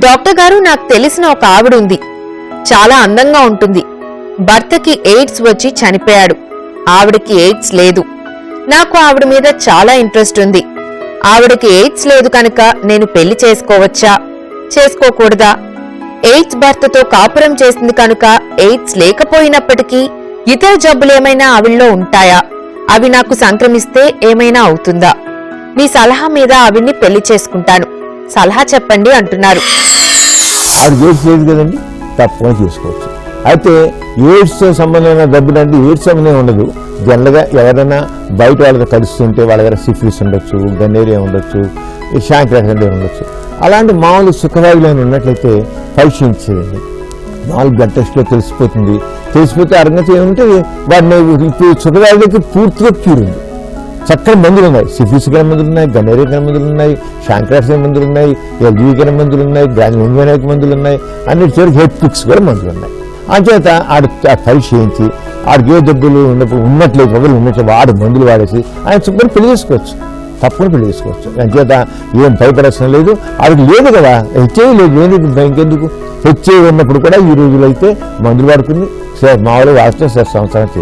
Doctor గారు, నాకు తెలిసిన ఒక ఆవిడ ఉంది. చాలా అందంగా ఉంటుంది. భర్తకి ఎయిడ్స్ వచ్చి చనిపోయాడు. ఆవిడకి ఎయిడ్స్ లేదు. నాకు ఆవిడ మీద చాలా ఇంట్రెస్ట్ ఉంది. ఆవిడకి ఎయిడ్స్ లేదు కనుక నేను పెళ్లి చేసుకోవచ్చా, చేసుకోకూడదా? ఎయిడ్స్ భర్తతో కాపురం చేసింది కనుక ఎయిడ్స్ లేకపోయినప్పటికీ ఇతర జబ్బులేమైనా ఆవిడలో ఉంటాయా? అవి నాకు సంక్రమిస్తే ఏమైనా అవుతుందా? మీ సలహా మీద ఆవిడ్ని పెళ్లి చేసుకుంటాను, సలహా చెప్పండి అంటున్నారు. ఆవిడ ఎయిడ్స్ లేదు కదండి, తప్పకుండా చేసుకోవచ్చు. అయితే ఎయిడ్స్తో సంబంధమైన జబ్బులంటే ఎయిడ్స్ సంబంధం ఉండదు. జనరల్గా ఎవరైనా బయట వాళ్ళతో కలుస్తుంటే వాళ్ళ దగ్గర సిఫిలిస్ ఉండొచ్చు, గన్నేరియా ఉండొచ్చు, శాంక్రాక్స్ ఉండొచ్చు. అలాంటి మామూలు సుఖవాయువులు ఉన్నట్లయితే పరీక్షించేదండి. మామూలు బ్లడ్ టెస్ట్లో తెలిసిపోతే అర్హత ఏమంటే వాటిని ఇప్పుడు సుఖవాయువులకి పూర్తిగా క్యూర్ ఉంది. చక్కని మందులు ఉన్నాయి. సిఫిలిస్ గల మందులు ఉన్నాయి, గన్నేరియా గల మందులు ఉన్నాయి, శాంక్రాక్స్ మందులు ఉన్నాయి, ఎల్జీ గల మందులు ఉన్నాయి, గ్రాన్యులోనిక్ మందులు ఉన్నాయి, అన్నిటి చివరికి హెప్టిక్స్ కూడా మందులు ఉన్నాయి. అంచేత ఆడ పరీక్ష చేయించి ఆడికి ఏ జబ్బులు ఉన్నట్లయితే మొదలు ఉన్నట్లు వాడు మందులు వాడేసి ఆయన శుభ్రం పెళ్లి చేసుకోవచ్చు, తప్పకుండా పెళ్లి చేసుకోవచ్చు. అంచేత ఏం భయపడాల్సిన లేదు. ఆడికి లేదు కదా, హెచ్ఐవి లేదు, ఇంకెందుకు? హెచ్ఐవి ఉన్నప్పుడు కూడా ఈ రోజులైతే మందులు వాడుకుని మామూలుగా వాడితే సంవత్సరం